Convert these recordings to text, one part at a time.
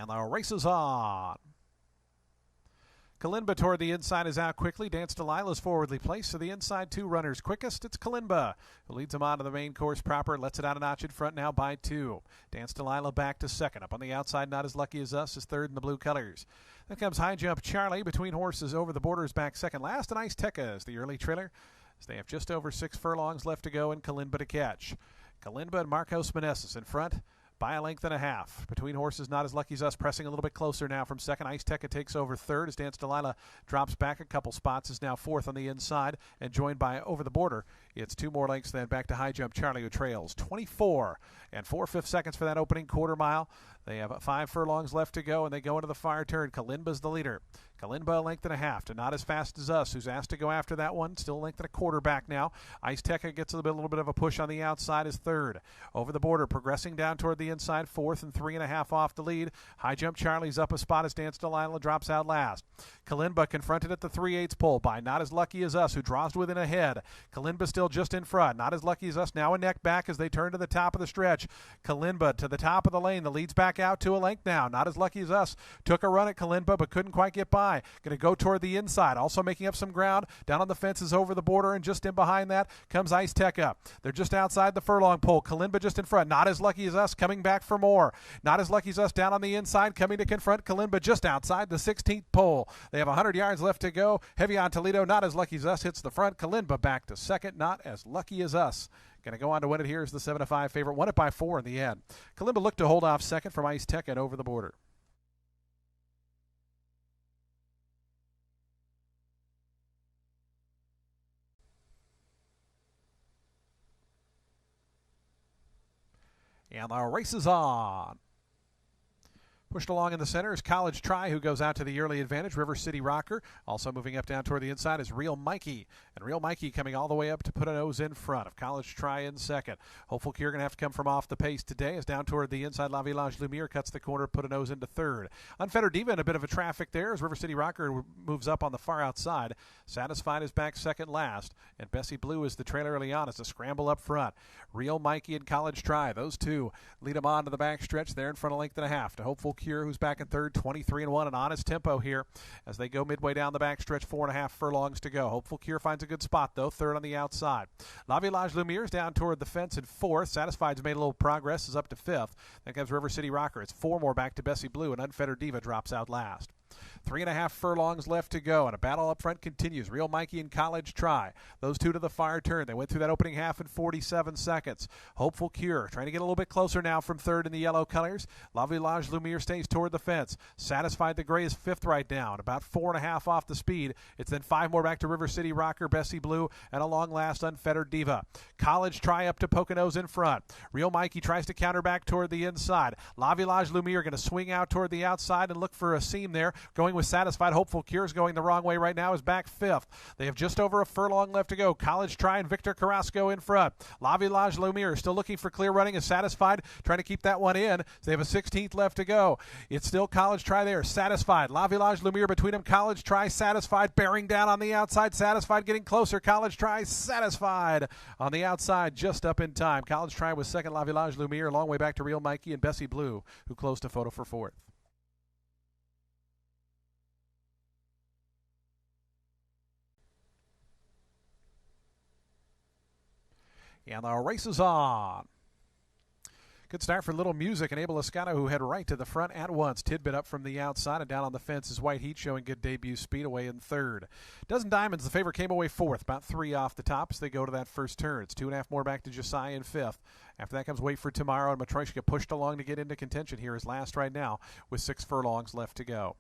And the race is on. Kalinba toward the inside is out quickly. Dance Delilah's forwardly placed, so the inside two runners quickest. It's Kalinba who leads him on to the main course proper. Lets it out a notch in front now by 2. Dance Delilah back to second. Up on the outside, Not As Lucky As Us is third in the blue colors. Then comes High Jump Charlie between horses over the borders back second last. And Ice Tekka is the early trailer as they have just over 6 furlongs left to go and Kalinba to catch. Kalinba and Marcos Meneses in front by a length and a half. Between horses, Not As Lucky As Us pressing a little bit closer now from second. Ice Tekka takes over third as Dance Delilah drops back a couple spots, is now fourth on the inside and joined by over the border. It's 2 more lengths then back to High Jump Charlie who trails 24 and 4/5 seconds for that opening quarter mile. They have 5 furlongs left to go and they go into the fire turn. Kalinba's the leader. Kalinba a length and a half to Not As Fast As Us, who's asked to go after that one. Still a length and a quarter back now. Ice Tekka gets a little bit of a push on the outside is third. Over the border, progressing down toward the inside, fourth and 3.5 off the lead. High Jump Charlie's up a spot as Dance Delilah drops out last. Kalinba confronted at the 3/8 pole by Not As Lucky As Us, who draws within a head. Kalinba still just in front. Not As Lucky As Us now a neck back as they turn to the top of the stretch. Kalinba to the top of the lane. The lead's back out to a length now. Not As Lucky As Us took a run at Kalinba but couldn't quite get by. Going to go toward the inside, also making up some ground. Down on the fences over the border, and just in behind that comes Ice Tekka. They're just outside the furlong pole. Kalinba just in front. Not As Lucky As Us coming back for more. Not As Lucky As Us down on the inside, coming to confront Kalinba just outside the 16th pole. They have 100 yards left to go. Heavy on Toledo. Not As Lucky As Us hits the front. Kalinba back to second. Not As Lucky As Us going to go on to win it here as the 7-5 favorite. Won it by 4 in the end. Kalinba looked to hold off second from Ice Tekka and over the border. And the race is on. Pushed along in the center is College Try, who goes out to the early advantage. River City Rocker. Also moving up down toward the inside is Real Mikey. And Real Mikey coming all the way up to put a nose in front of College Try in second. Hopeful Cure going to have to come from off the pace today as down toward the inside. La Village Lumiere cuts the corner, put a nose into third. Unfettered Diva in a bit of a traffic there as River City Rocker moves up on the far outside. Satisfied is back second last. And Bessie Blue is the trailer early on as a scramble up front. Real Mikey and College Try. Those two lead them on to the back stretch there in front of length and a half to Hopeful Cure, who's back in third, 23-1, an honest tempo here as they go midway down the back stretch, 4.5 furlongs to go. Hopeful Cure finds a good spot, though, third on the outside. La Village Lumiere is down toward the fence in fourth. Satisfied's made a little progress, is up to fifth. Then comes River City Rocker. It's 4 more back to Bessie Blue, and Unfettered Diva drops out last. 3.5 furlongs left to go, and a battle up front continues. Real Mikey and College Try. Those two to the fire turn. They went through that opening half in 47 seconds. Hopeful Cure trying to get a little bit closer now from third in the yellow colors. La Village Lumiere stays toward the fence. Satisfied the gray is fifth right down, about 4.5 off the speed. It's then 5 more back to River City Rocker, Bessie Blue, and a long last Unfettered Diva. College Try up to Poconos in front. Real Mikey tries to counter back toward the inside. La Village Lumiere going to swing out toward the outside and look for a seam there. Going with Satisfied. Hopeful Cure's going the wrong way right now, is back fifth. They have just over a furlong left to go. College Try and Victor Carrasco in front. La Village Lumiere still looking for clear running, is Satisfied trying to keep that one in. They have a 16th left to go. It's still College Try there. Satisfied. La Village Lumiere between them. College Try, Satisfied bearing down on the outside. Satisfied getting closer. College Try, Satisfied on the outside, just up in time. College Try was second. La Village Lumiere a long way back to Real Mikey and Bessie Blue, who closed to photo for fourth. And the race is on. Good start for Little Music and Abel Escano, who head right to the front at once. Tidbit up from the outside, and down on the fence is White Heat, showing good debut speed, away in third. Dozen Diamonds, the favorite, came away fourth, about 3 off the top as they go to that first turn. It's 2.5 more back to Josiah in fifth. After that comes Wait for Tomorrow, and Matryoshka pushed along to get into contention here is last right now with 6 furlongs left to go.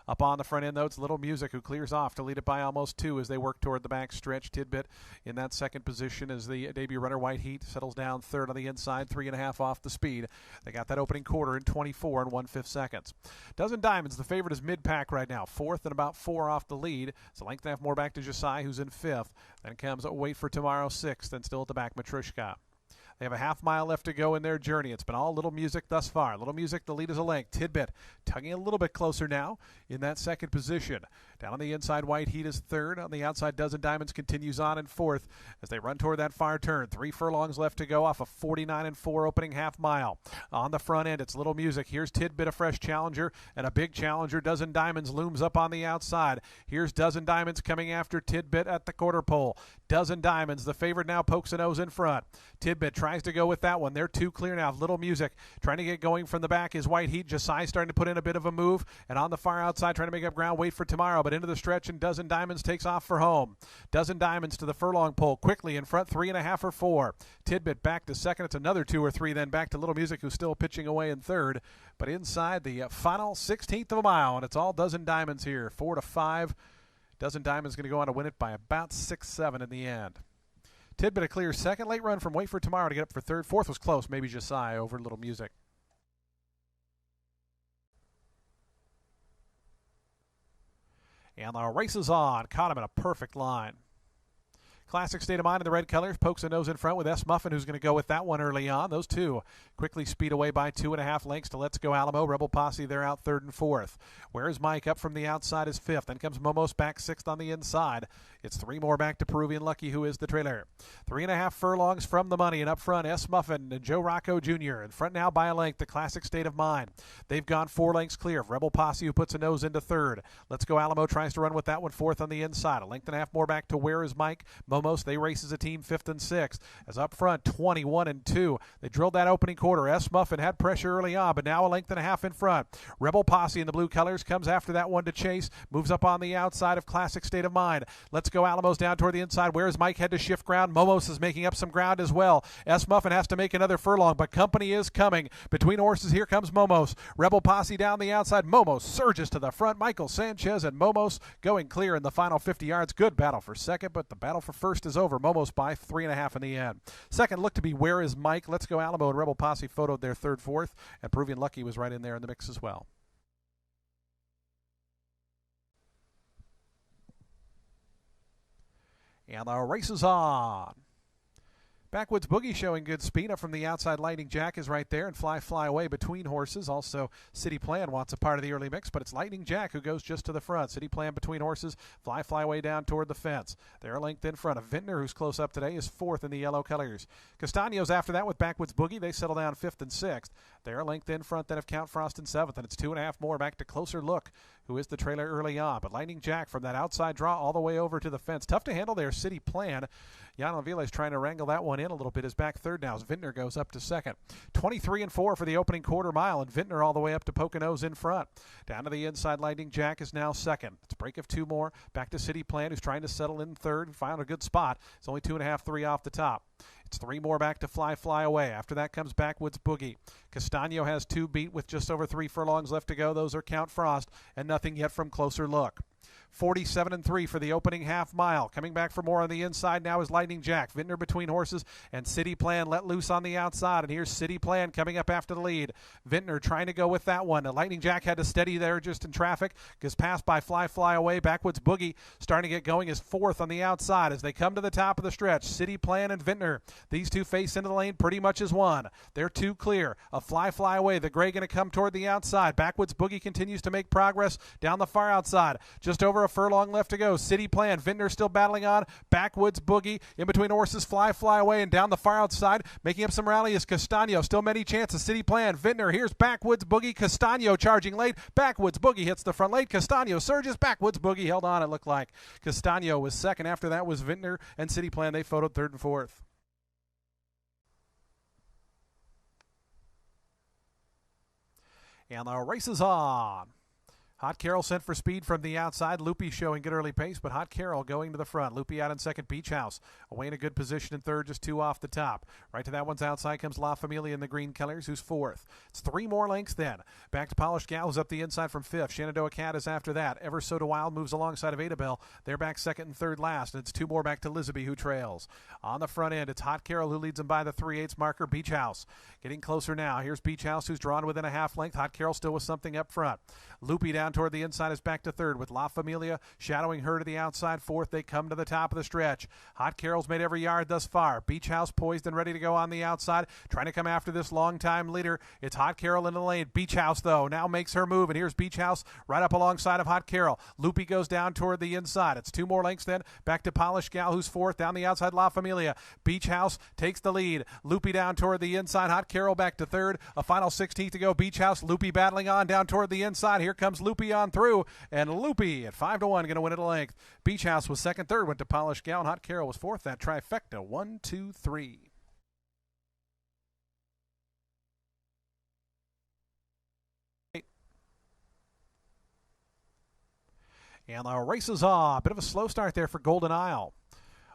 Up on the front end, though, it's Little Music, who clears off to lead it by almost 2 as they work toward the back stretch. Tidbit in that second position as the debut runner, White Heat, settles down third on the inside, 3.5 off the speed. They got that opening quarter in 24 and 1/5 seconds. Dozen Diamonds, the favorite, is mid-pack right now, fourth and about 4 off the lead. It's a length and a half more back to Josiah, who's in fifth. Then comes Wait for Tomorrow, sixth, and still at the back, Matryoshka. They have a half mile left to go in their journey. It's been all Little Music thus far. Little Music, the lead is a length. Tidbit tugging a little bit closer now in that second position. Down on the inside, White Heat is third. On the outside, Dozen Diamonds continues on in fourth as they run toward that far turn. 3 furlongs left to go off a 49-4 opening half mile. On the front end, it's Little Music. Here's Tidbit, a fresh challenger, and a big challenger. Dozen Diamonds looms up on the outside. Here's Dozen Diamonds coming after Tidbit at the quarter pole. Dozen Diamonds, the favorite now, pokes a nose in front. Tidbit tries to go with that one. They're 2 clear now. Little Music trying to get going from the back is White Heat. Josiah starting to put in a bit of a move, and on the far outside trying to make up ground. Wait for Tomorrow, but into the stretch, and Dozen Diamonds takes off for home. Dozen Diamonds to the furlong pole quickly in front, 3.5 or 4. Tidbit back to second. It's another 2 or 3, then back to Little Music, who's still pitching away in third. But inside the final 16th of a mile, and it's all Dozen Diamonds here, 4-5. Dozen Diamonds going to go on to win it by about 6-7 in the end. Tidbit a clear second. Late run from Wait for Tomorrow to get up for third. Fourth was close, maybe Josiah over Little Music. And the race is on. Caught him in a perfect line. Classic State of Mind in the red colors. Pokes a nose in front with S. Muffin, who's going to go with that one early on. Those two quickly speed away by 2.5 lengths to Let's Go Alamo. Rebel Posse, they're out third and fourth. Where's Mike? Up from the outside is fifth. Then comes Momos back sixth on the inside. It's 3 more back to Peruvian Lucky, who is the trailer. 3.5 furlongs from the money, and up front, S. Muffin and Joe Rocco Jr. In front now by a length, the Classic State of Mind. They've gone 4 lengths clear of Rebel Posse, who puts a nose into third. Let's Go Alamo tries to run with that one fourth on the inside. 1.5 more back to Where is Mike? Momos, they race as a team fifth and sixth. As up front, 21-2. They drilled that opening quarter. S. Muffin had pressure early on, but now a 1.5 in front. Rebel Posse in the blue colors comes after that one to chase. Moves up on the outside of Classic State of Mind. Let's Go Alamo's down toward the inside. Where's Mike? Had to shift ground. Momos is making up some ground as well. S. Muffin has to make another furlong, but company is coming. Between horses, here comes Momos. Rebel Posse down the outside. Momos surges to the front. Michael Sanchez and Momos going clear in the final 50 yards. Good battle for second, but the battle for first is over. Momos by 3.5 in the end. Second looked to be Where is Mike? Let's Go Alamo and Rebel Posse photoed their third, fourth, and Peruvian Lucky was right in there in the mix as well. And the race is on. Backwoods Boogie showing good speed. Up from the outside, Lightning Jack is right there, and Fly Away between horses. Also, City Plan wants a part of the early mix, but it's Lightning Jack who goes just to the front. City Plan between horses, Fly Away down toward the fence. They're linked in front of Vintner, who's close up today, is fourth in the yellow colors. Castaños after that with Backwoods Boogie. They settle down fifth and sixth. They're linked in front then of Count Frost in seventh, and it's 2.5 more back to Closer Look, who is the trailer early on. But Lightning Jack from that outside draw all the way over to the fence. Tough to handle there, City Plan. Jan Avila is trying to wrangle that one in a little bit. His back third now as Vintner goes up to second. 23-4 for the opening quarter mile, and Vintner all the way up to Poconos in front. Down to the inside, Lightning Jack is now second. It's a break of 2 more. Back to City Plan, who's trying to settle in third and find a good spot. It's only 2.5, 3 off the top. It's 3 more back to Fly Away. After that comes Backwoods Boogie. Castaño has 2 beat with just over 3 furlongs left to go. Those are Count Frost, and nothing yet from Closer Look. 47-3 for the opening half mile. Coming back for more on the inside now is Lightning Jack. Vintner between horses, and City Plan let loose on the outside. And here's City Plan coming up after the lead. Vintner trying to go with that one. Lightning Jack had to steady there just in traffic. Gets passed by Fly Away. Backwoods Boogie starting to get going is fourth on the outside as they come to the top of the stretch. City Plan and Vintner. These two face into the lane pretty much as one. They're 2 clear. A Fly Away. The gray going to come toward the outside. Backwoods Boogie continues to make progress down the far outside. Just over a furlong left to go. City Plan. Vintner still battling on. Backwoods Boogie. In between horses, Fly Away, and down the far outside. Making up some rally is Castaño. Still many chances. City Plan. Vintner. Here's Backwoods Boogie. Castaño charging late. Backwoods Boogie hits the front late. Castaño surges. Backwoods Boogie held on, it looked like. Castaño was second. After that was Vintner and City Plan. They photoed third and fourth. And the race is on. Hot Carol sent for speed from the outside. Loopy showing good early pace, but Hot Carol going to the front. Loopy out in second. Beach House away in a good position in third, just 2 off the top. Right to that one's outside comes La Familia in the green colors, who's fourth. It's 3 more lengths then. Back to Polished Gal, who's up the inside from fifth. Shenandoah Cat is after that. Ever So Wild moves alongside of Adabel. They're back second and third last, and it's 2 more back to Lisbeth, who trails. On the front end, it's Hot Carol who leads them by the 3/8 marker. Beach House getting closer now. Here's Beach House, who's drawn within a half length. Hot Carol still with something up front. Loopy down down toward the inside is back to third with La Familia shadowing her to the outside. Fourth, they come to the top of the stretch. Hot Carol's made every yard thus far. Beach House poised and ready to go on the outside, trying to come after this long-time leader. It's Hot Carol in the lane. Beach House, though, now makes her move, and here's Beach House right up alongside of Hot Carol. Loopy goes down toward the inside. It's 2 more lengths then. Back to Polished Gal, who's fourth. Down the outside, La Familia. Beach House takes the lead. Loopy down toward the inside. Hot Carol back to third. A final 16th to go. Beach House, Loopy battling on down toward the inside. Here comes Loopy on through, and Loopy at 5-1 going to win at a length. Beach House was second, third went to Polished Gal, and Hot Carol was fourth. That trifecta, 1, 2, 3. And the race is on. A bit of a slow start there for Golden Isle.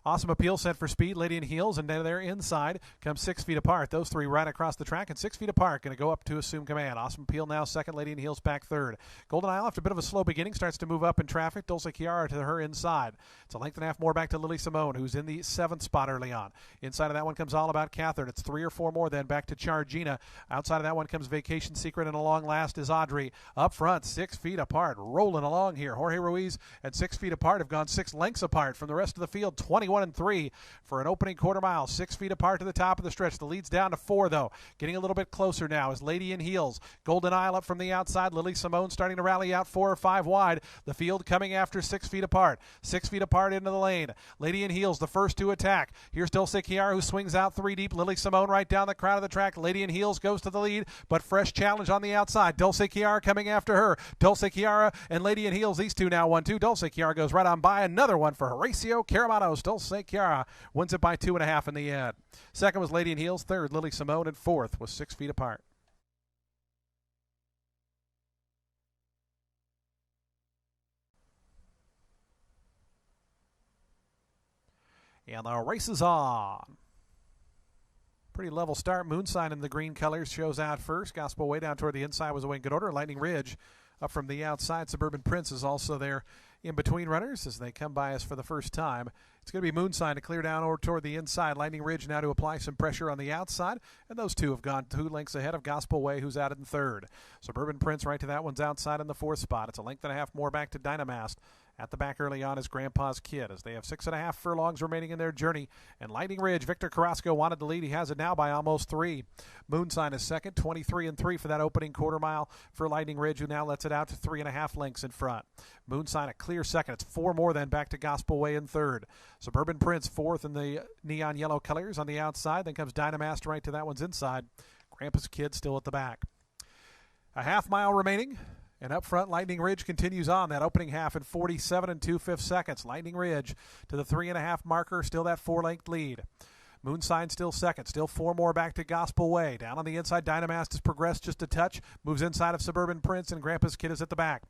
Awesome Appeal sent for speed. Lady in Heels, and then they're inside. Comes 6 feet apart. Those three right across the track and 6 feet apart. Going to go up to assume command. Awesome Appeal now second. Lady in Heels back third. Golden Isle, after a bit of a slow beginning, starts to move up in traffic. Dulce Chiara to her inside. It's a length and a half more back to Lily Simone, who's in the 7th spot early on. Inside of that one comes All About Catherine. It's 3 or 4 more then back to Chargina. Outside of that one comes Vacation Secret, and along last is Audrey. Up front, 6 feet apart. Rolling along here. Jorge Ruiz and 6 feet apart have gone 6 lengths apart from the rest of the field. 21-3. For an opening quarter mile, 6 feet apart to the top of the stretch. The lead's down to 4, though. Getting a little bit closer now is Lady in Heels. Golden Isle up from the outside. Lily Simone starting to rally out 4 or 5 wide. The field coming after 6 feet apart. 6 feet apart into the lane. Lady in Heels, the first to attack. Here's Dulce Chiara, who swings out 3 deep. Lily Simone right down the crowd of the track. Lady in Heels goes to the lead, but fresh challenge on the outside. Dulce Chiara coming after her. Dulce Chiara and Lady in Heels, these two now 1-2. Dulce Chiara goes right on by. Another one for Horacio Caramanos. Dulce Chiara wins it by 2.5 in the end. Second was Lady in Heels. Third, Lily Simone. And fourth was 6 feet apart. And the race is on. Pretty level start. Moonsign in the green colors shows out first. Gospel Way down toward the inside was away in good order. Lightning Ridge up from the outside. Suburban Prince is also there in between runners as they come by us for the first time. It's going to be Moonsign to clear down over toward the inside. Lightning Ridge now to apply some pressure on the outside. And those two have gone 2 lengths ahead of Gospel Way, who's out in third. Suburban Prince right to that one's outside in the 4th spot. It's a length and a half more back to Dynamast. At the back early on is Grandpa's Kid as they have 6.5 furlongs remaining in their journey. And Lightning Ridge, Victor Carrasco wanted the lead. He has it now by almost 3. Moonsign is second, 23-3 for that opening quarter mile for Lightning Ridge, who now lets it out to 3.5 lengths in front. Moonsign a clear second. It's 4 more then back to Gospel Way in third. Suburban Prince fourth in the neon yellow colors on the outside. Then comes Dynamast right to that one's inside. Grandpa's Kid still at the back. A half mile remaining. And up front, Lightning Ridge continues on that opening half in 47 2/5 seconds. Lightning Ridge to the 3.5 marker, still that 4-length lead. Moonsign still second, still 4 more back to Gospel Way. Down on the inside, Dynamast has progressed just a touch, moves inside of Suburban Prince, and Grandpa's Kid is at the back.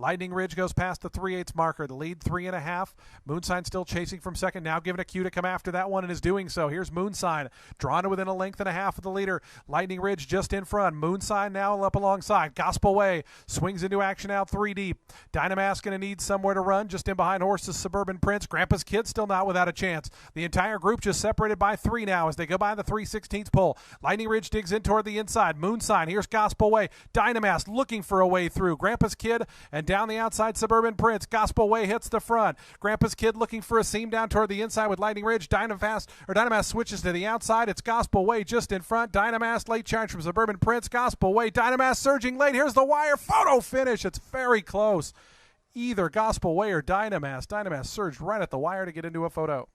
Lightning Ridge goes past the 3/8 marker. The lead 3.5. Moonsign still chasing from second. Now given a cue to come after that one and is doing so. Here's Moonsign drawn to within a length and a half of the leader. Lightning Ridge just in front. Moonsign now up alongside. Gospel Way swings into action out 3 deep. Dynamast going to need somewhere to run. Just in behind horses Suburban Prince. Grandpa's Kid still not without a chance. The entire group just separated by 3 now as they go by the 3/16 pole. Lightning Ridge digs in toward the inside. Moonsign. Here's Gospel Way. Dynamast looking for a way through. Grandpa's Kid and down the outside, Suburban Prince. Gospel Way hits the front. Grandpa's Kid looking for a seam down toward the inside with Lightning Ridge. Dynamast switches to the outside. It's Gospel Way just in front. Dynamast late charge from Suburban Prince. Gospel Way. Dynamast surging late. Here's the wire. Photo finish. It's very close. Either Gospel Way or Dynamast. Dynamast surged right at the wire to get into a photo.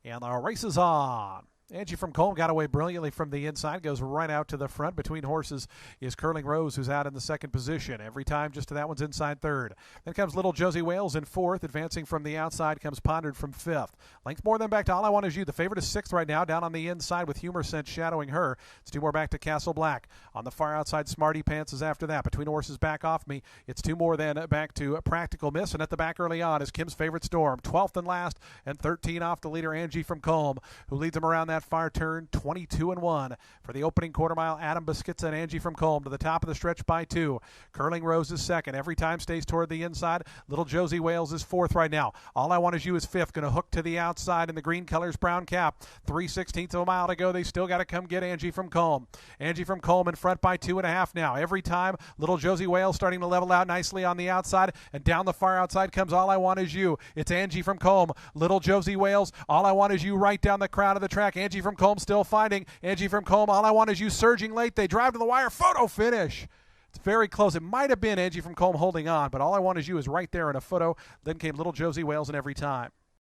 And the race is on. Angie from Colm got away brilliantly from the inside, goes right out to the front. Between horses is Curling Rose, who's out in the 2nd position. Every time just to that one's inside 3rd. Then comes Little Josie Wales in 4th. Advancing from the outside comes Pondered from 5th. Length more than back to All I Want Is You. The favorite is 6th right now, down on the inside with Humor Sense shadowing her. It's 2 more back to Castle Black. On the far outside, Smarty Pants is after that. Between horses back off me, it's 2 more then back to Practical Miss. And at the back early on is Kim's Favorite Storm. 12th and last, and 13 off the leader, Angie from Colm, who leads them around that that far turn, 22-1. For the opening quarter mile, Adam Beskica and Angie from Colm to the top of the stretch by 2. Curling Rose is second. Every time stays toward the inside. Little Josie Wales is fourth right now. All I Want Is You is fifth. Going to hook to the outside in the green colors, brown cap. 3/16 of a mile to go. They still got to come get Angie from Colm. Angie from Colm in front by 2.5 now. Every time, Little Josie Wales starting to level out nicely on the outside. And down the far outside comes All I Want Is You. It's Angie from Colm. Little Josie Wales. All I Want Is You right down the crowd of the track. Angie from Colm still finding. Angie from Colm. All I Want Is You surging late. They drive to the wire. Photo finish. It's very close. It might have been Angie from Colm holding on, but All I Want Is You is right there in a photo. Then came Little Josie Wales and Every Time.